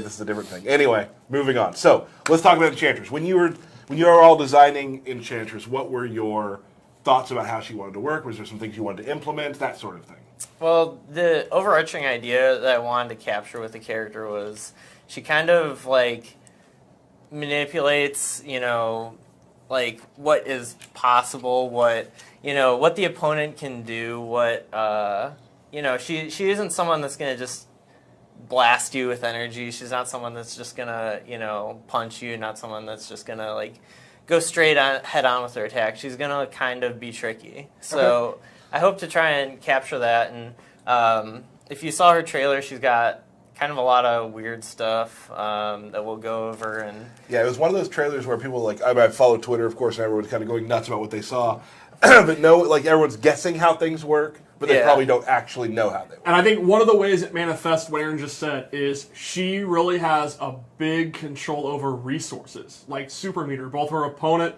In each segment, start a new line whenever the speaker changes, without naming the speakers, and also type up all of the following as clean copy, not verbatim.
This is a different thing. Anyway, moving on. So let's talk about Enchantress. When you were all designing Enchantress, what were your thoughts about how she wanted to work? Was there some things you wanted to implement? That sort of thing.
Well, the overarching idea that I wanted to capture with the character was she kind of like manipulates, like what is possible, what the opponent can do, what she isn't someone that's gonna just blast you with energy. She's not someone that's just gonna punch you. Not someone that's just gonna like go straight on head on with her attack. She's gonna kind of be tricky. So okay. I hope to try and capture that. And if you saw her trailer, she's got kind of a lot of weird stuff that we'll go over. And
yeah, it was one of those trailers where people like I followed Twitter, of course, and everyone's kind of going nuts about what they saw. But no, like everyone's guessing how things work, but they probably don't actually know how they work.
And I think one of the ways it manifests what Aaron just said is she really has a big control over resources, like Super Meter, both her opponent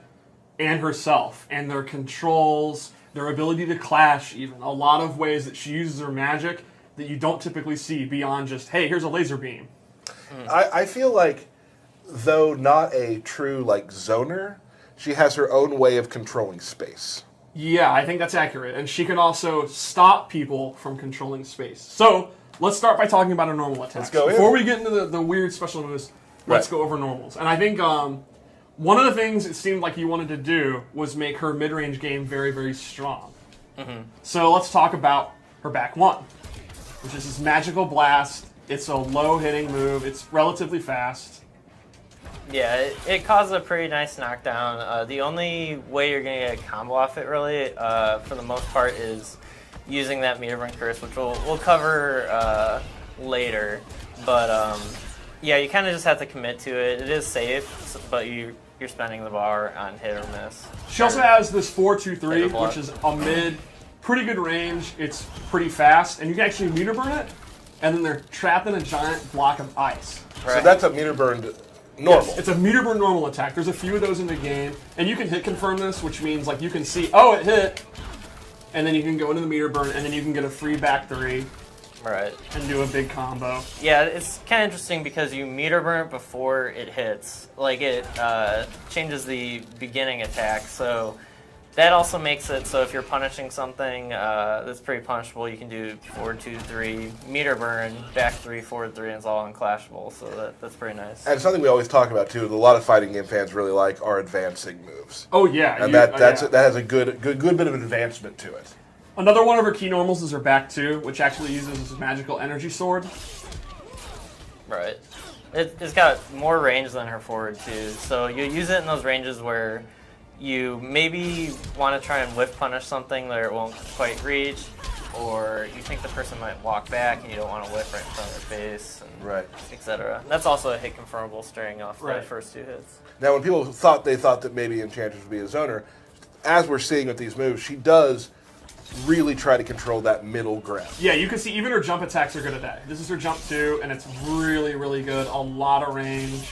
and herself, and their controls, their ability to clash even. A lot of ways that she uses her magic that you don't typically see beyond just, hey, here's a laser beam.
I feel like, though not a true like zoner, she has her own way of controlling space.
Yeah, I think that's accurate. And she can also stop people from controlling space. So, let's start by talking about her normal attacks.
Let's go
Before we get into the weird special moves, let's go over normals. And I think one of the things it seemed like you wanted to do was make her mid-range game very, very strong. Mm-hmm. So, let's talk about her back one, which is this Magical Blast. It's a low-hitting move. It's relatively fast.
Yeah, it causes a pretty nice knockdown. The only way you're going to get a combo off it, really, for the most part, is using that Meter Burn Curse, which we'll cover later. But, yeah, you kind of just have to commit to it. It is safe, but you're spending the bar on hit or miss.
She also has this 4-2-3, which is a mid, pretty good range. It's pretty fast, and you can actually Meter Burn it, and then they're trapped in a giant block of ice.
Right. So that's a Meter Burned normal.
Yes, it's a Meter Burn normal attack. There's a few of those in the game, and you can hit confirm this, which means like you can see, oh, it hit, and then you can go into the Meter Burn, and then you can get a free back three,
right,
and do a big combo.
Yeah, it's kind of interesting because you Meter Burn it before it hits. Like it changes the beginning attack, so that also makes it so if you're punishing something that's pretty punishable, you can do 4-2-3 Meter Burn, back 3, forward 3, and it's all unclashable. So that's pretty nice.
And something we always talk about too, that a lot of fighting game fans really like are advancing moves.
Oh yeah,
and that has a good bit of advancement to it.
Another one of her key normals is her back 2, which actually uses this magical energy sword.
Right. It's got more range than her forward 2, so you use it in those ranges where you maybe want to try and whiff punish something that it won't quite reach, or you think the person might walk back and you don't want to whiff right in front of their face, and etc. That's also a hit confirmable staring off the first 2 hits.
Now, when people thought that maybe Enchantress would be a zoner, as we're seeing with these moves, she does really try to control that middle ground.
Yeah, you can see even her jump attacks are good at that. This is her jump 2, and it's really, really good. A lot of range.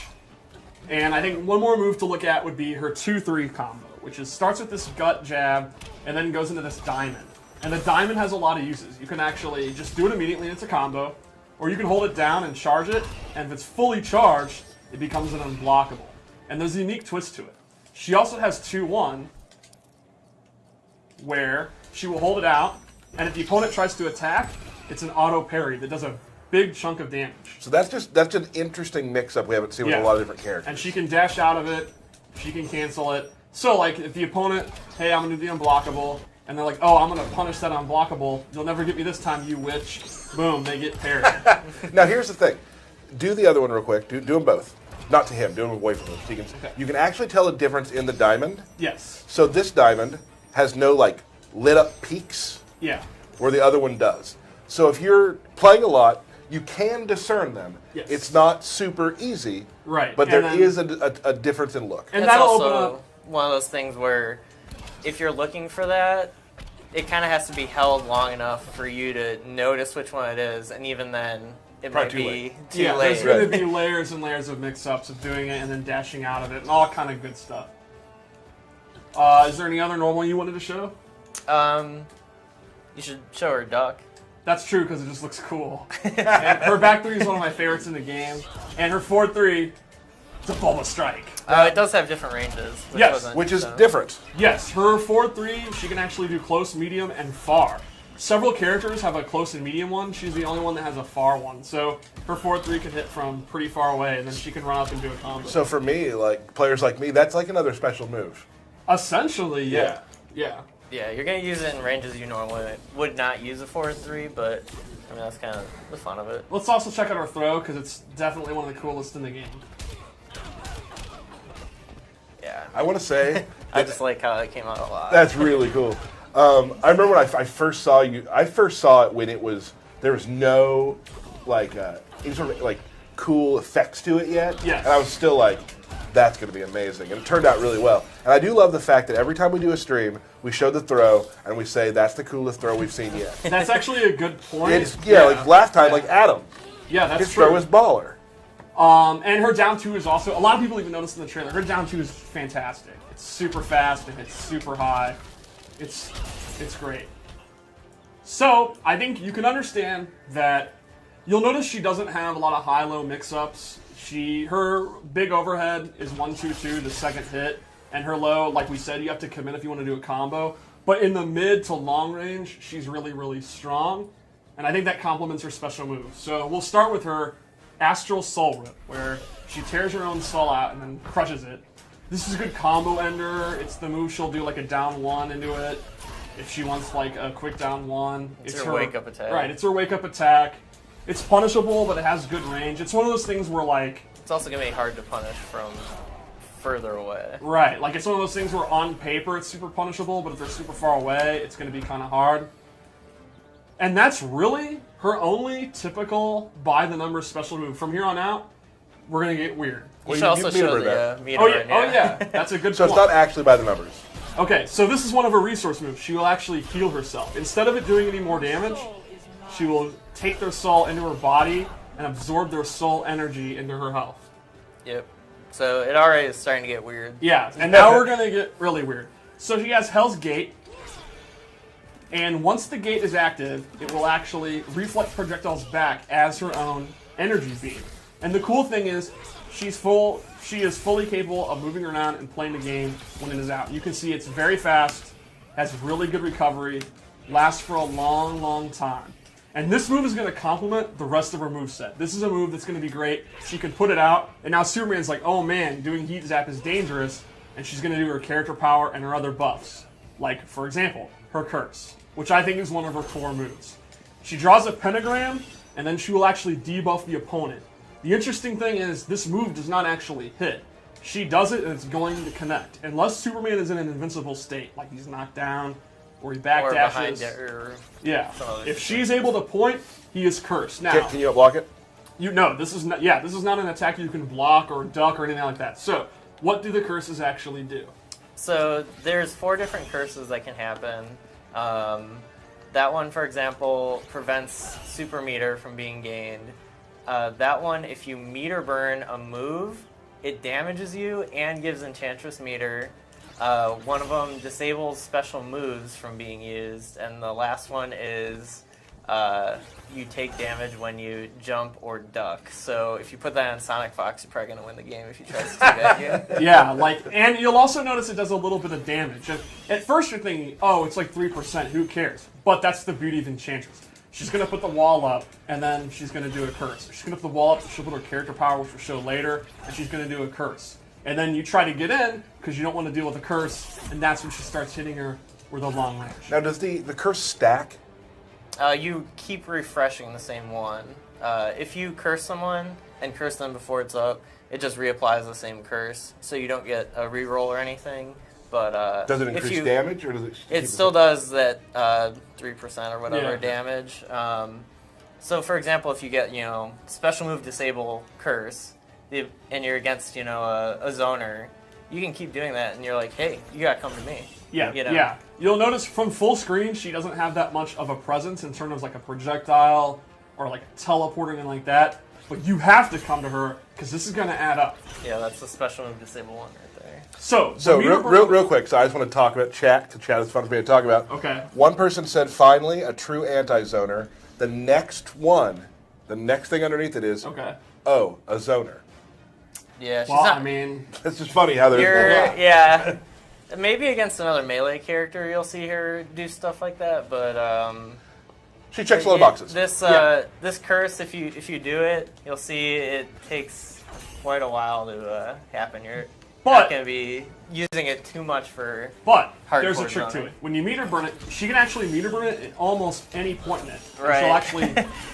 And I think one more move to look at would be her 2-3 combo, which starts with this gut jab and then goes into this diamond. And the diamond has a lot of uses. You can actually just do it immediately and it's a combo, or you can hold it down and charge it, and if it's fully charged, it becomes an unblockable. And there's a unique twist to it. She also has 2-1, where she will hold it out, and if the opponent tries to attack, it's an auto parry that does a big chunk of damage.
So that's an interesting mix-up we haven't seen with a lot of different characters.
And she can dash out of it, she can cancel it. So, like, if the opponent, hey, I'm going to do the unblockable, and they're like, oh, I'm going to punish that unblockable, you'll never get me this time, you witch. Boom, they get parried.
Now, here's the thing. Do the other one real quick. Do them both. Not to him. Do them away from him. So you can actually tell a difference in the diamond.
Yes.
So this diamond has no, like, lit-up peaks.
Yeah.
Where the other one does. So if you're playing a lot, you can discern them.
Yes.
It's not super easy,
right?
But there is a difference in look.
And that's also one of those things where if you're looking for that, it kind of has to be held long enough for you to notice which one it is, and even then, it might be too late.
There's going to be layers and layers of mix-ups of doing it and then dashing out of it and all kind of good stuff. Is there any other normal you wanted to show?
You should show her duck.
That's true because it just looks cool. And her back three is one of my favorites in the game. And her forward three, it's a Bulba Strike.
It does have different ranges.
Which is different.
Yes, her forward three, she can actually do close, medium, and far. Several characters have a close and medium one. She's the only one that has a far one. So her forward three can hit from pretty far away, and then she can run up and do a combo.
So for me, like players like me, that's like another special move.
Essentially, yeah.
Yeah, you're going to use it in ranges you normally would not use a forward three, but I mean, that's kind of the fun of it.
Let's also check out her throw, because it's definitely one of the coolest in the game.
Yeah.
I want to say...
I just like how it came out a lot.
That's really cool. I remember when I first saw you. I first saw it when there was no like any sort of like cool effects to it yet.
Yes.
And I was still like, that's going to be amazing. And it turned out really well. And I do love the fact that every time we do a stream, we show the throw and we say that's the coolest throw we've seen yet.
That's actually a good point.
Like last time, like Adam.
Yeah, that's
His
true.
throw is baller.
And her down two is also, a lot of people even noticed in the trailer, her down two is fantastic. It's super fast and it's super high. It's great. So, I think you can understand that you'll notice she doesn't have a lot of high-low mix-ups. Her big overhead is 1-2-2, the second hit, and her low, like we said, you have to commit if you want to do a combo. But in the mid to long range, she's really, really strong, and I think that complements her special moves. So we'll start with her Astral Soul Rip, where she tears her own soul out and then crushes it. This is a good combo ender. It's the move she'll do like a down one into it. If she wants like a quick down one.
It's her wake up attack.
Right, it's her wake up attack. It's punishable, but it has good range. It's one of those things where like...
It's also going to be hard to punish from further away.
Right, like it's one of those things where on paper it's super punishable, but if they're super far away, it's going to be kind of hard. And that's really her only typical by-the-numbers special move. From here on out, we're going to get weird.
You should also show the meter.
Oh yeah, that's a good
So
point.
it's not actually by the numbers.
Okay, so this is one of her resource moves. She will actually heal herself. Instead of it doing any more damage, she will take their soul into her body and absorb their soul energy into her health.
Yep. So it already is starting to get weird.
Yeah, and now we're going to get really weird. So she has Hell's Gate, and once the gate is active, it will actually reflect projectiles back as her own energy beam. And the cool thing is, she is fully capable of moving around and playing the game when it is out. You can see it's very fast, has really good recovery, lasts for a long, long time. And this move is going to complement the rest of her moveset. This is a move that's going to be great. She can put it out, and now Superman's like, oh man, doing Heat Zap is dangerous, and she's going to do her character power and her other buffs. Like, for example, her Curse, which I think is one of her core moves. She draws a pentagram, and then she will actually debuff the opponent. The interesting thing is, this move does not actually hit. She does it, and it's going to connect. Unless Superman is in an invincible state, like he's knocked down, or he backdashes. Yeah. If she's able to point, he is cursed. Now,
Can you block it?
This is not. Yeah, this is not an attack you can block or duck or anything like that. So, what do the curses actually do?
So there's 4 different curses that can happen. That one, for example, prevents super meter from being gained. That one, if you meter burn a move, it damages you and gives Enchantress meter. One of them disables special moves from being used, and the last one is you take damage when you jump or duck. So if you put that on Sonic Fox, you're probably going to win the game if you try to do that.
Yeah, and you'll also notice it does a little bit of damage. At first you're thinking, oh, it's like 3%, who cares? But that's the beauty of Enchantress. She's going to put the wall up, and then she's going to do a curse. She's going to put the wall up, she'll put her character power, which we'll show later, and she's going to do a curse. And then you try to get in, because you don't want to deal with the curse, and that's when she starts hitting her with a long range.
Now, does the curse stack?
You keep refreshing the same one. If you curse someone and curse them before it's up, it just reapplies the same curse, so you don't get a reroll or anything. But
does it increase damage, or does it?
It still does that 3% or whatever damage. So, for example, if you get special move disable curse, and you're against a zoner, you can keep doing that, and you're like, hey, you gotta come to me.
Yeah, yeah. You'll notice from full screen, she doesn't have that much of a presence in terms of like a projectile or like a teleport or anything like that. But you have to come to her because this is going to add up.
Yeah, that's the special move disable one right there.
So
real quick, so I just want to talk about chat, because chat is fun for me to talk about.
Okay.
One person said, finally, a true anti-zoner. The next thing underneath it is,
Okay.
oh, a zoner.
Yeah, she's
Well,
not.
I mean,
It's just funny how they're...
Yeah. Maybe against another melee character, you'll see her do stuff like that. But
She checks a lot of boxes.
This curse, if you do it, you'll see it takes quite a while to happen. You're not going to be using it too much for.
But
hardcore
there's a trick to
zoning.
it. When you meter burn it, she can actually meter burn it at almost any point in it.
Right.
She'll actually.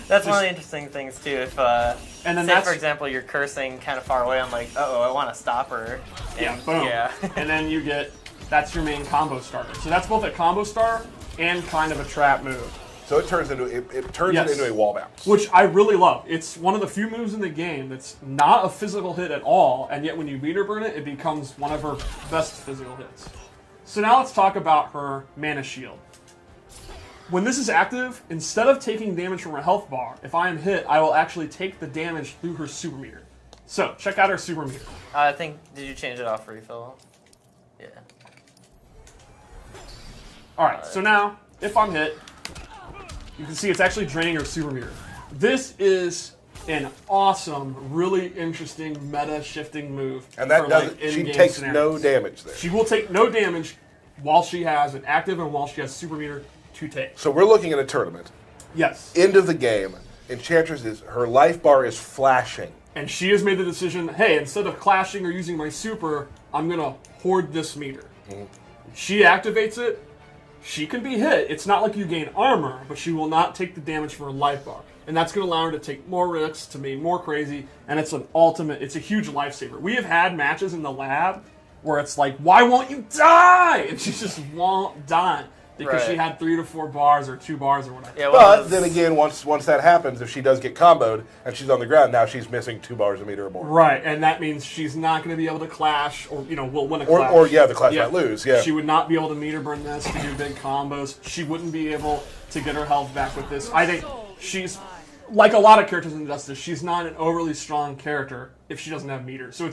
That's one of the interesting things too. If
And then
say,
that's-
for example, you're cursing kind of far away, I'm like, uh-oh, I want to stop her.
Yeah, boom.
Yeah.
And then you get, that's your main combo starter. So that's both a combo star and kind of a trap move,
So it turns into it into a wall bounce.
which I really love. It's one of the few moves in the game that's not a physical hit at all, and yet when you meter burn it, it becomes one of her best physical hits. So now let's talk about her mana shield. When this is active, instead of taking damage from her health bar, if I am hit, I will actually take the damage through her super meter. So, check out her super meter.
I think, did you change it off refill? Yeah.
Alright, so now, if I'm hit, you can see it's actually draining her super meter. This is an awesome, really interesting meta-shifting move.
And that
for,
doesn't.
like,
She
in-game
takes
scenarios.
no damage there.
She will take no damage while she has it active and while she has super meter to take.
So we're looking at a tournament.
Yes.
End of the game. Enchantress her life bar is flashing.
And she has made the decision, hey, instead of clashing or using my super, I'm going to hoard this meter. She activates it. She can be hit. It's not like you gain armor, but she will not take the damage for her life bar. And that's going to allow her to take more risks, to be more crazy, and it's a huge lifesaver. We have had matches in the lab where it's like, why won't you die? And she just won't die. Because
Right.
she had 3 to 4 bars or 2 bars or whatever.
Yeah.
But then again, once that happens, if she does get comboed and she's on the ground, now she's missing 2 bars a meter or more.
Right, and that means she's not going to be able to clash, or will win a clash.
Or the clash might lose. Yeah.
She would not be able to meter burn this to do big combos. She wouldn't be able to get her health back with this. I think she's like a lot of characters in Injustice. She's not an overly strong character if she doesn't have meter. So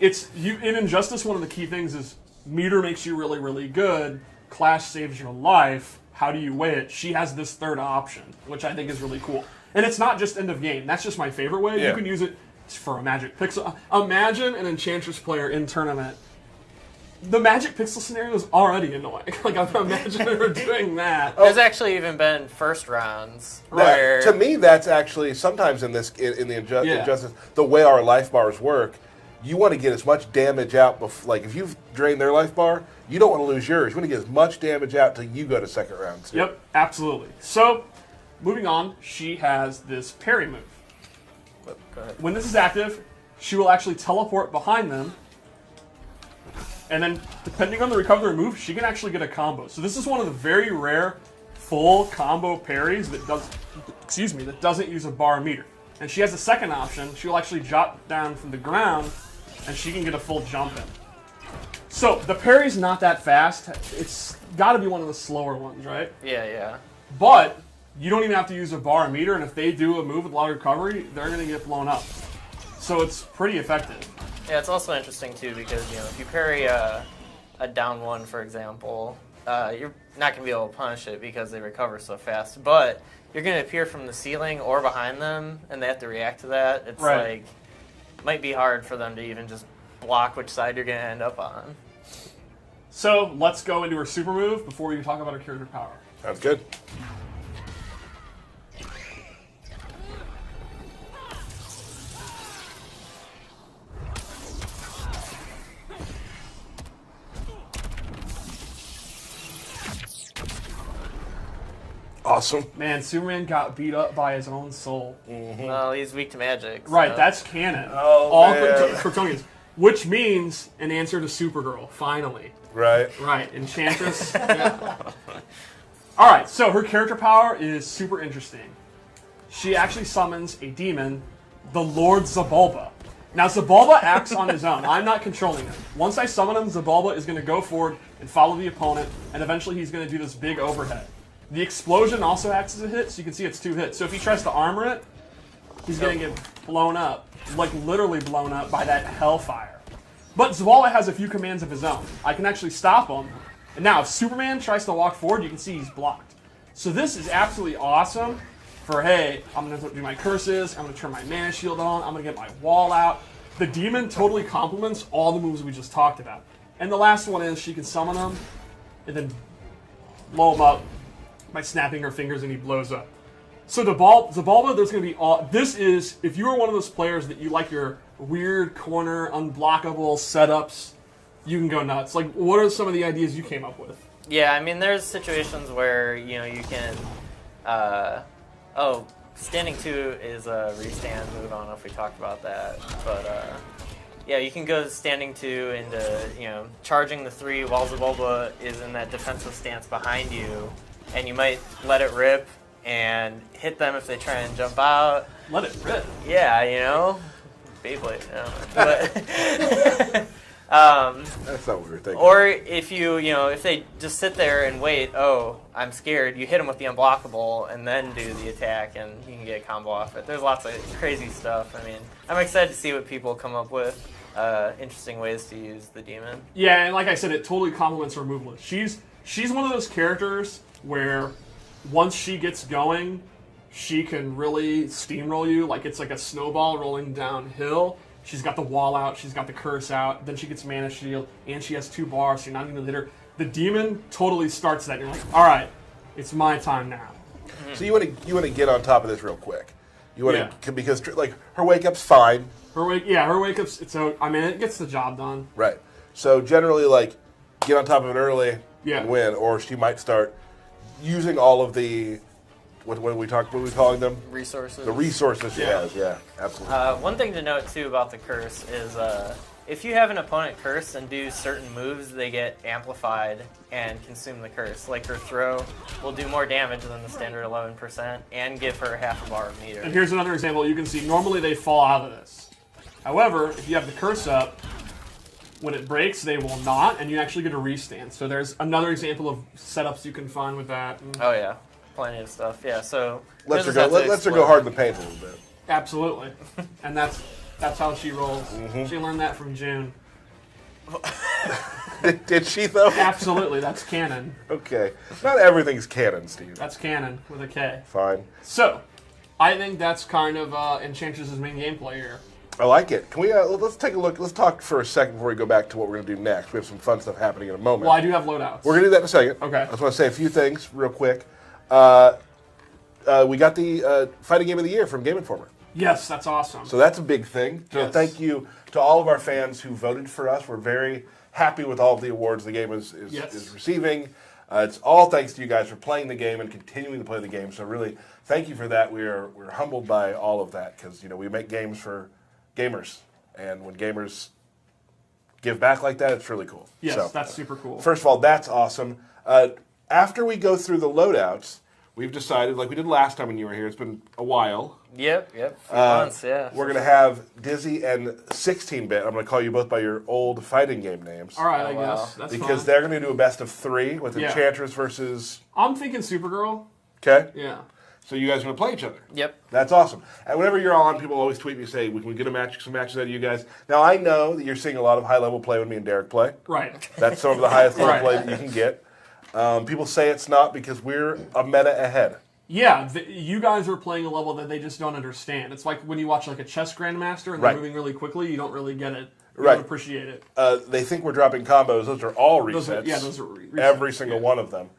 it's you in Injustice. One of the key things is meter makes you really, really good. Clash saves your life. How do you weigh it? She has this third option, which I think is really cool. And it's not just end of game. That's just my favorite way.
Yeah.
You can use it for a Magic Pixel. Imagine an Enchantress player in tournament. The Magic Pixel scenario is already annoying. Like, I'm imagining her doing that.
There's actually even been first rounds where
To me, that's actually sometimes in the Injustice, the way our life bars work. You want to get as much damage out. Like if you've drained their life bar, you don't want to lose yours. You want to get as much damage out till you go to second round. Too.
Yep, absolutely. So, moving on, she has this parry move.
Go ahead.
When this is active, she will actually teleport behind them. And then, depending on the recovery move, she can actually get a combo. So this is one of the very rare full combo parries that doesn't use a bar meter. And she has a second option. She will actually drop down from the ground, and she can get a full jump in. So the parry's not that fast. It's got to be one of the slower ones, right?
Yeah.
But you don't even have to use a bar meter, and if they do a move with a lot of recovery, they're going to get blown up. So it's pretty effective.
Yeah, it's also interesting too because if you parry a down one, for example, you're not going to be able to punish it because they recover so fast. But you're going to appear from the ceiling or behind them, and they have to react to that. It's
Right.
might be hard for them to even just block which side you're going to end up on.
So let's go into her super move before we talk about her character power.
Sounds good. Awesome.
Man, Superman got beat up by his own soul.
Well, he's weak to magic.
Right,
so-
that's canon.
Oh,
All
man.
Kryptonians. Which means an answer to Supergirl, finally.
Right.
Right, Enchantress. Yeah. Alright, so her character power is super interesting. She actually summons a demon, the Lord Zabulba. Now, Zabulba acts on his own. I'm not controlling him. Once I summon him, Zabulba is going to go forward and follow the opponent, and eventually he's going to do this big overhead. The explosion also acts as a hit, so you can see it's 2 hits. So if he tries to armor it, he's going to get blown up. Like, literally blown up by that hellfire. But Zavala has a few commands of his own. I can actually stop him. And now, if Superman tries to walk forward, you can see he's blocked. So this is absolutely awesome for, hey, I'm going to do my curses, I'm going to turn my mana shield on, I'm going to get my wall out. The demon totally complements all the moves we just talked about. And the last one is she can summon him and then blow him up by snapping her fingers and he blows up. So Zabalba, there's going to be all... This is, if you are one of those players that you like your weird corner, unblockable setups, you can go nuts. Like, what are some of the ideas you came up with?
Yeah, I mean, there's situations where, you know, you can... standing 2 is a restand move. I don't know if we talked about that. But, yeah, you can go standing 2 into, you know, charging the 3 while Zabalba is in that defensive stance behind you. And you might let it rip and hit them if they try and jump out.
Let it rip.
Yeah, you know? Beyblade, you know. But...
That's not what we were thinking.
Or if if they just sit there and wait, I'm scared, you hit them with the unblockable and then do the attack and you can get a combo off it. There's lots of crazy stuff. I mean, I'm excited to see what people come up with, interesting ways to use the demon.
Yeah, and like I said, it totally complements her move list. She's one of those characters where once she gets going, she can really steamroll you. Like it's like a snowball rolling downhill. She's got the wall out, she's got the curse out, then she gets mana shield, and she has 2 bars, so you're not even going to hit her. The demon totally starts that, and you're like, all right, it's my time now.
So you want to get on top of this real quick. You want to because like her wake up's fine.
Her wake up's it gets the job done.
Right. So generally, like, get on top of it early
Yeah.
and win, or she might start using all of the what are we calling them?
Resources.
The resources she has. Yeah, absolutely.
One thing to note, too, about the curse is if you have an opponent curse and do certain moves, they get amplified and consume the curse. Like her throw will do more damage than the standard 11% and give her half a bar of meter.
And here's another example. You can see normally they fall out of this. However, if you have the curse up, when it breaks, they will not, and you actually get a restand. So there's another example of setups you can find with that.
Oh, yeah. Plenty of stuff. Yeah, so...
Let's her go hard in the paint a little bit.
Absolutely. And that's how she rolls. Mm-hmm. She learned that from June.
Did she, though?
Absolutely. That's canon.
Okay. Not everything's canon, Steve.
That's canon with a K.
Fine.
So, I think that's kind of Enchantress' main gameplay here.
I like it. Can we? Let's take a look. Let's talk for a second before we go back to what we're going to do next. We have some fun stuff happening in a moment.
Well, I do have loadouts.
We're going to do that in a second.
Okay.
I just want to say a few things real quick. We got the Fighting Game of the Year from Game Informer.
Yes, that's awesome.
So that's a big thing. So
Yes.
thank you to all of our fans who voted for us. We're very happy with all of the awards the game is receiving. It's all thanks to you guys for playing the game and continuing to play the game. So really, thank you for that. We're humbled by all of that because we make games for gamers, and when gamers give back like that, it's really cool.
Yes,
so,
that's super cool.
First of all, that's awesome. After we go through the loadouts, we've decided, like we did last time when you were here, it's been a while.
Yep. Few months, yeah.
We're going to have Dizzy and 16-Bit. I'm going to call you both by your old fighting game names.
All right, I
wow.
guess. That's
because
fine.
they're going to do a best of 3 with Enchantress versus...
I'm thinking Supergirl.
Okay.
Yeah.
So you guys are going to play each other.
Yep.
That's awesome. And whenever you're on, people always tweet me and say, we can get some matches out of you guys. Now, I know that you're seeing a lot of high-level play when me and Derek play.
Right.
That's some of the highest level
Right.
play that you can get. People say it's not because we're a meta ahead.
Yeah, you guys are playing a level that they just don't understand. It's like when you watch like a chess grandmaster and they're moving really quickly, you don't really get it. You don't appreciate it.
They think we're dropping combos. Those are all resets.
Those are resets.
Every single one of them.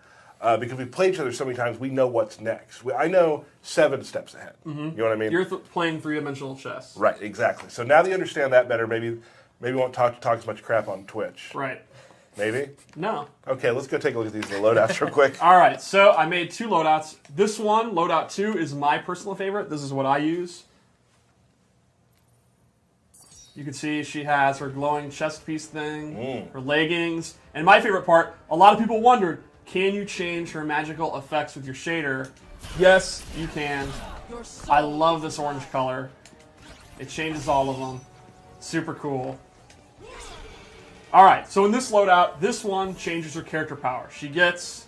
Because we play each other so many times, we know what's next. I know 7 steps ahead. Mm-hmm. You know what I mean?
You're playing 3-dimensional chess.
Right, exactly. So now that you understand that better, maybe we won't talk as much crap on Twitch.
Right.
Maybe?
No.
Okay, let's go take a look at these loadouts real quick.
All right, so I made 2 loadouts. This one, loadout 2, is my personal favorite. This is what I use. You can see she has her glowing chest piece thing, her leggings, and my favorite part, a lot of people wondered, can you change her magical effects with your shader? Yes, you can. I love this orange color. It changes all of them. Super cool. Alright, so in this loadout, this one changes her character power. She gets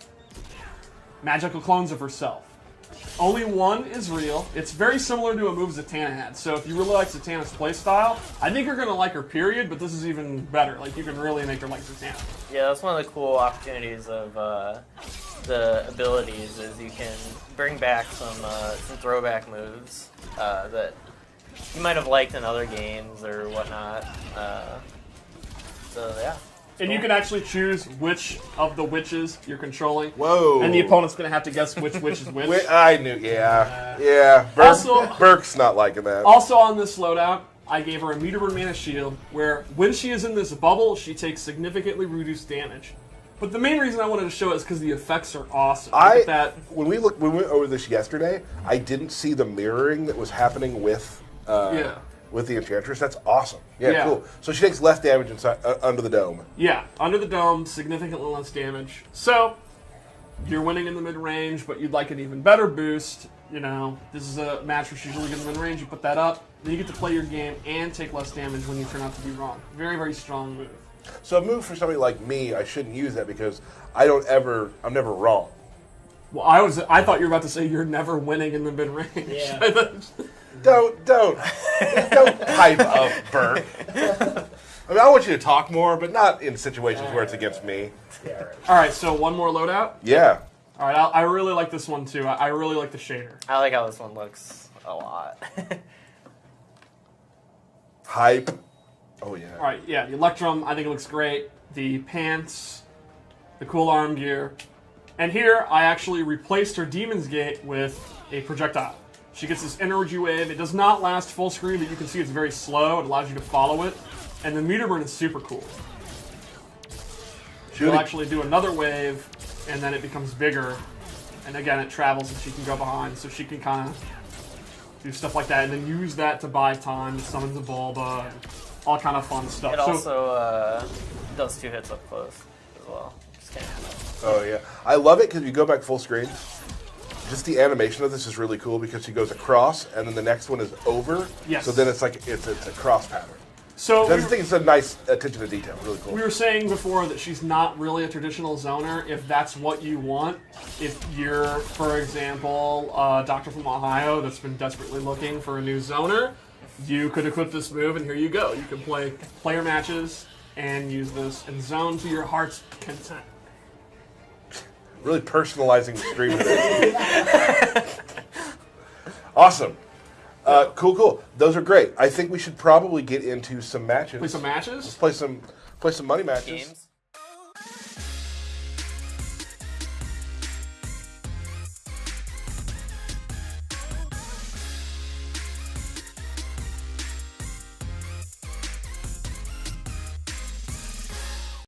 magical clones of herself. Only one is real. It's very similar to a move Zatanna had. So if you really like Zatanna's playstyle, I think you're going to like her, period, but this is even better. Like, you can really make her like Zatanna.
Yeah, that's one of the cool opportunities of the abilities is you can bring back some throwback moves that you might have liked in other games or whatnot. So, yeah.
And you can actually choose which of the witches you're controlling.
Whoa.
And the opponent's going to have to guess which witch is which.
I knew, yeah. Burke's not liking that.
Also on this loadout, I gave her a meter per mana shield, where when she is in this bubble, she takes significantly reduced damage. But the main reason I wanted to show it is because the effects are awesome. Look at that.
When we went over this yesterday, I didn't see the mirroring that was happening with the Enchantress. That's awesome. Yeah, cool. So she takes less damage inside under the dome.
Yeah, under the dome, significantly less damage. So you're winning in the mid range, but you'd like an even better boost. You know, this is a match where she's really good in the mid range. You put that up, then you get to play your game and take less damage when you turn out to be wrong. Very, very strong move.
So a move for somebody like me, I shouldn't use that because I'm never wrong.
Well, I thought you were about to say you're never winning in the mid range.
Yeah.
Don't hype up, Burke. I mean, I want you to talk more, but not in situations where it's against me.
All right, so one more loadout.
Yeah.
All right, I really like this one too. I really like the shader.
I like how this one looks a lot.
Hype. Oh, yeah.
All right, yeah, the Electrum, I think it looks great. The pants, the cool arm gear. And here, I actually replaced her Demon's Gate with a projectile. She gets this energy wave. It does not last full screen, but you can see it's very slow. It allows you to follow it. And the meter burn is super cool. She'll actually do another wave, and then it becomes bigger. And again, it travels, and she can go behind, so she can kind of do stuff like that, and then use that to buy time, to summon the Bulba, and all kind of fun stuff.
It also does 2 hits up close as well. Just kidding.
Oh, yeah. I love it because if you go back full screen, just the animation of this is really cool because she goes across, and then the next one is over.
Yes.
So then it's like it's a cross pattern.
So
I just think it's a nice attention to detail. Really cool.
we were saying before that she's not really a traditional zoner. If that's what you want, if you're, for example, a doctor from Ohio that's been desperately looking for a new zoner, you could equip this move, and here you go. You can play player matches and use this and zone to your heart's content.
Really personalizing the stream. Awesome. Cool. Those are great. I think we should probably get into some matches.
Play some matches?
Let's play some money matches.
Games.